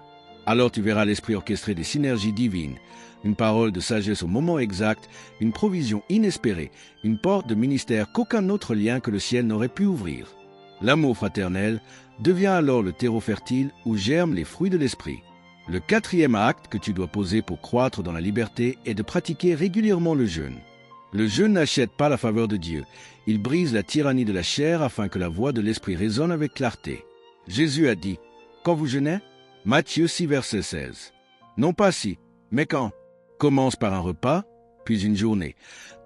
Alors tu verras l'Esprit orchestrer des synergies divines, une parole de sagesse au moment exact, une provision inespérée, une porte de ministère qu'aucun autre lien que le ciel n'aurait pu ouvrir. L'amour fraternel devient alors le terreau fertile où germent les fruits de l'Esprit. Le quatrième acte que tu dois poser pour croître dans la liberté est de pratiquer régulièrement le jeûne. Le jeûne n'achète pas la faveur de Dieu. Il brise la tyrannie de la chair afin que la voix de l'Esprit résonne avec clarté. Jésus a dit, « Quand vous jeûnez » Matthieu 6, verset 16. Non pas si, mais quand. Commence par un repas, puis une journée,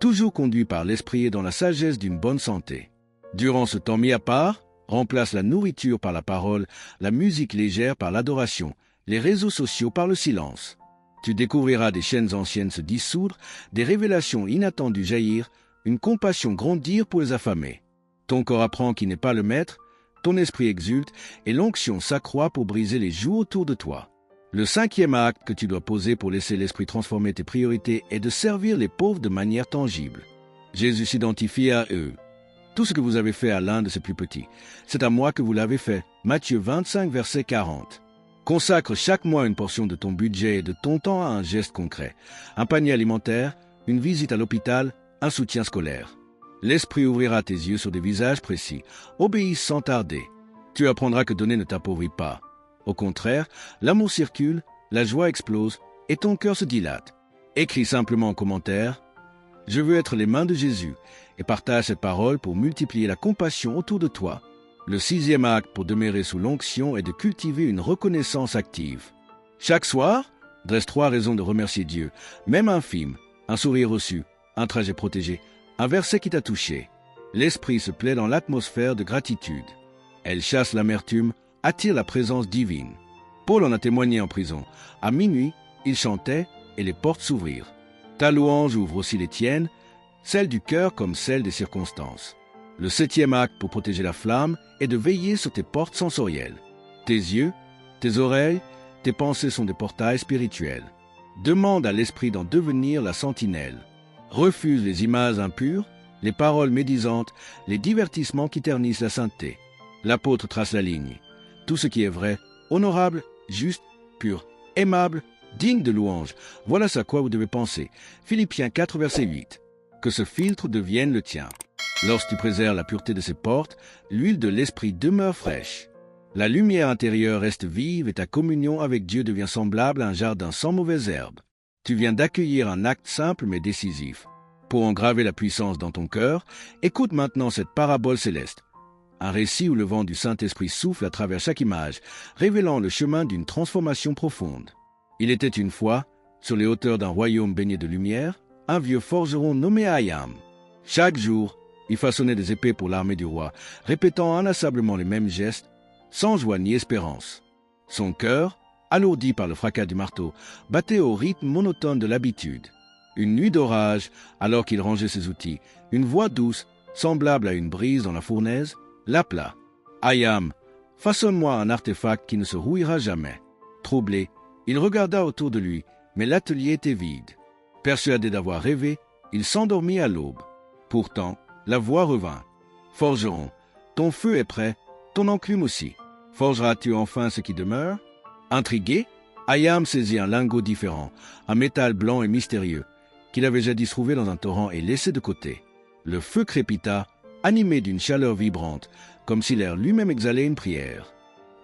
toujours conduit par l'Esprit et dans la sagesse d'une bonne santé. Durant ce temps mis à part, remplace la nourriture par la parole, la musique légère par l'adoration, les réseaux sociaux par le silence. Tu découvriras des chaînes anciennes se dissoudre, des révélations inattendues jaillir, une compassion grandir pour les affamés. Ton corps apprend qui n'est pas le maître, ton esprit exulte et l'onction s'accroît pour briser les joues autour de toi. Le 5e acte que tu dois poser pour laisser l'esprit transformer tes priorités est de servir les pauvres de manière tangible. Jésus s'identifiait à eux. Tout ce que vous avez fait à l'un de ces plus petits, c'est à moi que vous l'avez fait. Matthieu 25, verset 40. Consacre chaque mois une portion de ton budget et de ton temps à un geste concret. Un panier alimentaire, une visite à l'hôpital, un soutien scolaire. L'Esprit ouvrira tes yeux sur des visages précis. Obéis sans tarder. Tu apprendras que donner ne t'appauvrit pas. Au contraire, l'amour circule, la joie explose et ton cœur se dilate. Écris simplement en commentaire « Je veux être les mains de Jésus » et partage cette parole pour multiplier la compassion autour de toi. Le 6e acte pour demeurer sous l'onction est de cultiver une reconnaissance active. Chaque soir, dresse 3 raisons de remercier Dieu, même infimes, un sourire reçu, un trajet protégé, un verset qui t'a touché. L'esprit se plaît dans l'atmosphère de gratitude. Elle chasse l'amertume, attire la présence divine. Paul en a témoigné en prison. À minuit, il chantait et les portes s'ouvrirent. Ta louange ouvre aussi les tiennes, celle du cœur comme celle des circonstances. Le 7e acte pour protéger la flamme est de veiller sur tes portes sensorielles. Tes yeux, tes oreilles, tes pensées sont des portails spirituels. Demande à l'esprit d'en devenir la sentinelle. Refuse les images impures, les paroles médisantes, les divertissements qui ternissent la sainteté. L'apôtre trace la ligne. Tout ce qui est vrai, honorable, juste, pur, aimable, digne de louange, voilà à quoi vous devez penser. Philippiens 4, verset 8. Que ce filtre devienne le tien. Lorsque tu préserves la pureté de ses portes, l'huile de l'esprit demeure fraîche. La lumière intérieure reste vive et ta communion avec Dieu devient semblable à un jardin sans mauvaises herbes. Tu viens d'accueillir un acte simple mais décisif. Pour engraver la puissance dans ton cœur, écoute maintenant cette parabole céleste. Un récit où le vent du Saint-Esprit souffle à travers chaque image, révélant le chemin d'une transformation profonde. Il était une fois, sur les hauteurs d'un royaume baigné de lumière, un vieux forgeron nommé Hayam. Chaque jour, il façonnait des épées pour l'armée du roi, répétant inlassablement les mêmes gestes, sans joie ni espérance. Son cœur, alourdi par le fracas du marteau, battait au rythme monotone de l'habitude. Une nuit d'orage, alors qu'il rangeait ses outils, une voix douce, semblable à une brise dans la fournaise, l'appela. « Hayam, façonne-moi un artefact qui ne se rouillera jamais. » Troublé, il regarda autour de lui, mais l'atelier était vide. Persuadé d'avoir rêvé, il s'endormit à l'aube. Pourtant, la voix revint. « Forgeron, ton feu est prêt, ton enclume aussi. Forgeras-tu enfin ce qui demeure ?» Intrigué, Hayam saisit un lingot différent, un métal blanc et mystérieux, qu'il avait jadis trouvé dans un torrent et laissé de côté. Le feu crépita, animé d'une chaleur vibrante, comme si l'air lui-même exhalait une prière.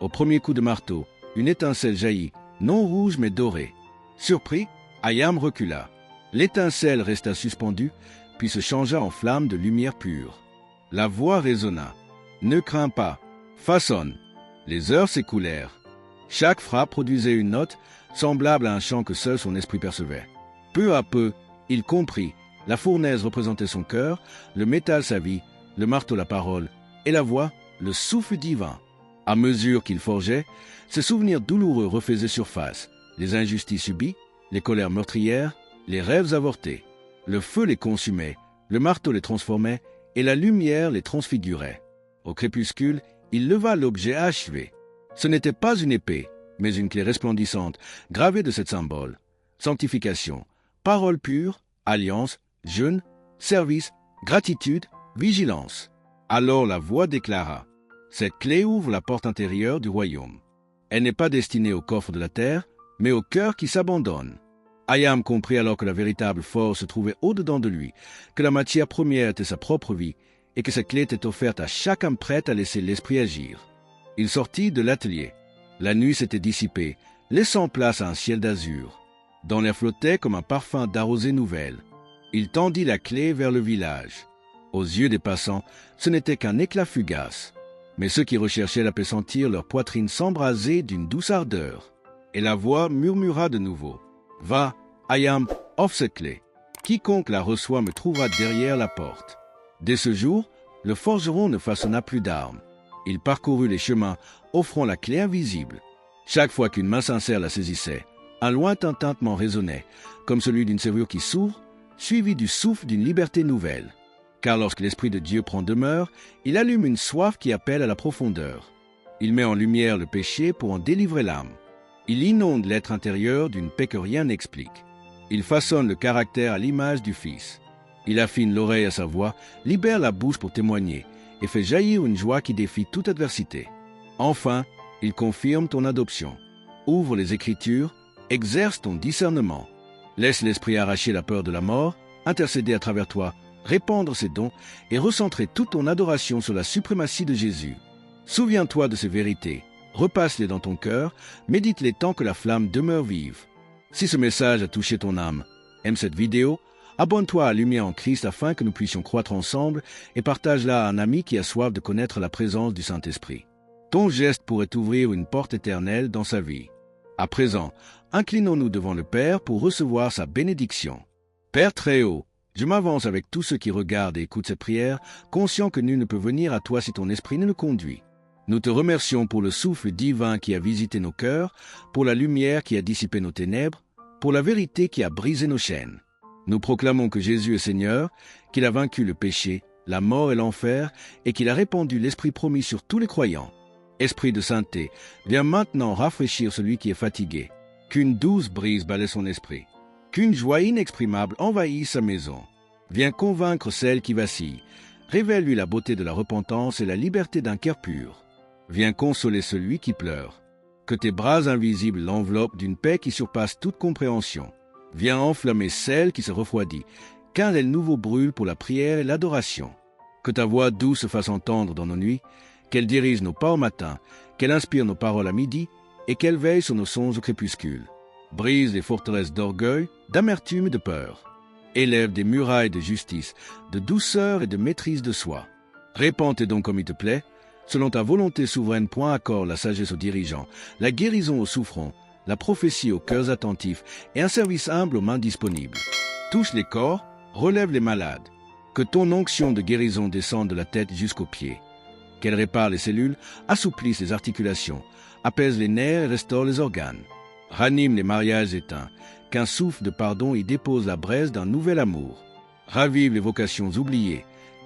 Au premier coup de marteau, une étincelle jaillit, non rouge mais dorée. Surpris, Hayam recula. L'étincelle resta suspendue, puis se changea en flamme de lumière pure. La voix résonna. « Ne crains pas, façonne !» Les heures s'écoulèrent. Chaque frappe produisait une note, semblable à un chant que seul son esprit percevait. Peu à peu, il comprit. La fournaise représentait son cœur, le métal sa vie, le marteau la parole, et la voix, le souffle divin. À mesure qu'il forgeait, ses souvenirs douloureux refaisaient surface, les injustices subies, les colères meurtrières, les rêves avortés. Le feu les consumait, le marteau les transformait, et la lumière les transfigurait. Au crépuscule, il leva l'objet achevé. Ce n'était pas une épée, mais une clé resplendissante, gravée de cet symbole. Sanctification, parole pure, alliance, jeûne, service, gratitude, vigilance. Alors la voix déclara « Cette clé ouvre la porte intérieure du royaume. Elle n'est pas destinée au coffre de la terre, mais au cœur qui s'abandonne. » Hayam comprit alors que la véritable force se trouvait au-dedans de lui, que la matière première était sa propre vie, et que cette clé était offerte à chaque âme prête à laisser l'esprit agir. Il sortit de l'atelier. La nuit s'était dissipée, laissant place à un ciel d'azur. Dans l'air flottait comme un parfum d'arrosée nouvelle. Il tendit la clé vers le village. Aux yeux des passants, ce n'était qu'un éclat fugace. Mais ceux qui recherchaient la paix sentirent leur poitrine s'embraser d'une douce ardeur. Et la voix murmura de nouveau. « Va, Hayam, offre cette clé. Quiconque la reçoit me trouvera derrière la porte. » Dès ce jour, le forgeron ne façonna plus d'armes. Il parcourut les chemins, offrant la clé invisible. Chaque fois qu'une main sincère la saisissait, un lointain tintement résonnait, comme celui d'une serrure qui s'ouvre, suivi du souffle d'une liberté nouvelle. Car lorsque l'Esprit de Dieu prend demeure, il allume une soif qui appelle à la profondeur. Il met en lumière le péché pour en délivrer l'âme. Il inonde l'être intérieur d'une paix que rien n'explique. Il façonne le caractère à l'image du Fils. Il affine l'oreille à sa voix, libère la bouche pour témoigner et fait jaillir une joie qui défie toute adversité. Enfin, il confirme ton adoption. Ouvre les Écritures, exerce ton discernement. Laisse l'Esprit arracher la peur de la mort, intercéder à travers toi, répandre ses dons et recentrer toute ton adoration sur la suprématie de Jésus. Souviens-toi de ces vérités, repasse-les dans ton cœur, médite-les tant que la flamme demeure vive. Si ce message a touché ton âme, aime cette vidéo, abonne-toi à Lumière en Christ afin que nous puissions croître ensemble et partage-la à un ami qui a soif de connaître la présence du Saint-Esprit. Ton geste pourrait ouvrir une porte éternelle dans sa vie. À présent, inclinons-nous devant le Père pour recevoir sa bénédiction. Père très haut, je m'avance avec tous ceux qui regardent et écoutent cette prière, conscient que nul ne peut venir à toi si ton esprit ne le conduit. Nous te remercions pour le souffle divin qui a visité nos cœurs, pour la lumière qui a dissipé nos ténèbres, pour la vérité qui a brisé nos chaînes. Nous proclamons que Jésus est Seigneur, qu'il a vaincu le péché, la mort et l'enfer, et qu'il a répandu l'Esprit promis sur tous les croyants. Esprit de sainteté, viens maintenant rafraîchir celui qui est fatigué. Qu'une douce brise balaie son esprit. Qu'une joie inexprimable envahisse sa maison. Viens convaincre celle qui vacille. Révèle-lui la beauté de la repentance et la liberté d'un cœur pur. Viens consoler celui qui pleure. Que tes bras invisibles l'enveloppent d'une paix qui surpasse toute compréhension. Viens enflammer celle qui se refroidit, qu'un aile nouveau brûle pour la prière et l'adoration. Que ta voix douce se fasse entendre dans nos nuits, qu'elle dirige nos pas au matin, qu'elle inspire nos paroles à midi, et qu'elle veille sur nos songes au crépuscule. Brise les forteresses d'orgueil, d'amertume et de peur. Élève des murailles de justice, de douceur et de maîtrise de soi. Répands tes dons comme il te plaît. Selon ta volonté souveraine, point accorde la sagesse aux dirigeants, la guérison aux souffrants, la prophétie aux cœurs attentifs et un service humble aux mains disponibles. Touche les corps, relève les malades. Que ton onction de guérison descende de la tête jusqu'aux pieds. Qu'elle répare les cellules, assouplisse les articulations, apaise les nerfs et restaure les organes. Ranime les mariages éteints, qu'un souffle de pardon y dépose la braise d'un nouvel amour. Ravive les vocations oubliées,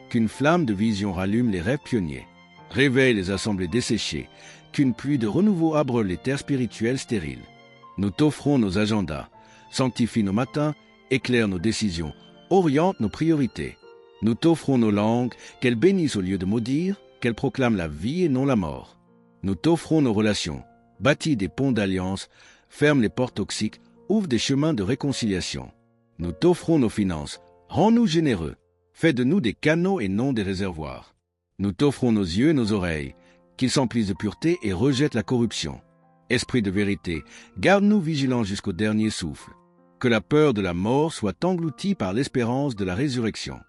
qu'une flamme de vision rallume les rêves pionniers. Réveille les assemblées desséchées, qu'une pluie de renouveau abreuve les terres spirituelles stériles. Nous t'offrons nos agendas, sanctifie nos matins, éclaire nos décisions, oriente nos priorités. Nous t'offrons nos langues, qu'elles bénissent au lieu de maudire, qu'elles proclament la vie et non la mort. Nous t'offrons nos relations, bâtis des ponts d'alliance, ferme les portes toxiques, ouvre des chemins de réconciliation. Nous t'offrons nos finances, rends-nous généreux, fais de nous des canaux et non des réservoirs. Nous t'offrons nos yeux et nos oreilles, qu'ils s'emplissent de pureté et rejettent la corruption. Esprit de vérité, garde-nous vigilants jusqu'au dernier souffle. Que la peur de la mort soit engloutie par l'espérance de la résurrection.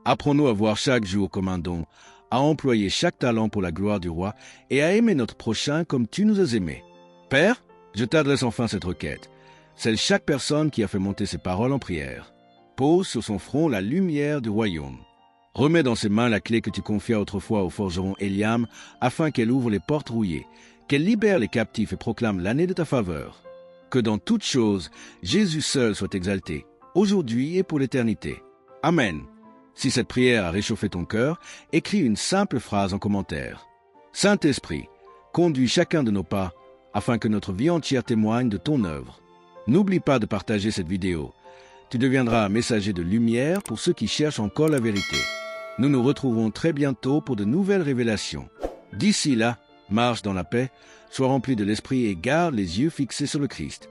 Apprends-nous à voir chaque jour comme un don, à employer chaque talent pour la gloire du roi et à aimer notre prochain comme tu nous as aimés. Père, je t'adresse enfin cette requête, celle chaque personne qui a fait monter ses paroles en prière. Pose sur son front la lumière du royaume. Remets dans ses mains la clé que tu confias autrefois au forgeron Eliam, afin qu'elle ouvre les portes rouillées, qu'elle libère les captifs et proclame l'année de ta faveur. Que dans toutes choses, Jésus seul soit exalté, aujourd'hui et pour l'éternité. Amen. Si cette prière a réchauffé ton cœur, écris une simple phrase en commentaire. Saint-Esprit, conduis chacun de nos pas, afin que notre vie entière témoigne de ton œuvre. N'oublie pas de partager cette vidéo. Tu deviendras un messager de lumière pour ceux qui cherchent encore la vérité. Nous nous retrouvons très bientôt pour de nouvelles révélations. D'ici là, marche dans la paix, sois rempli de l'Esprit et garde les yeux fixés sur le Christ.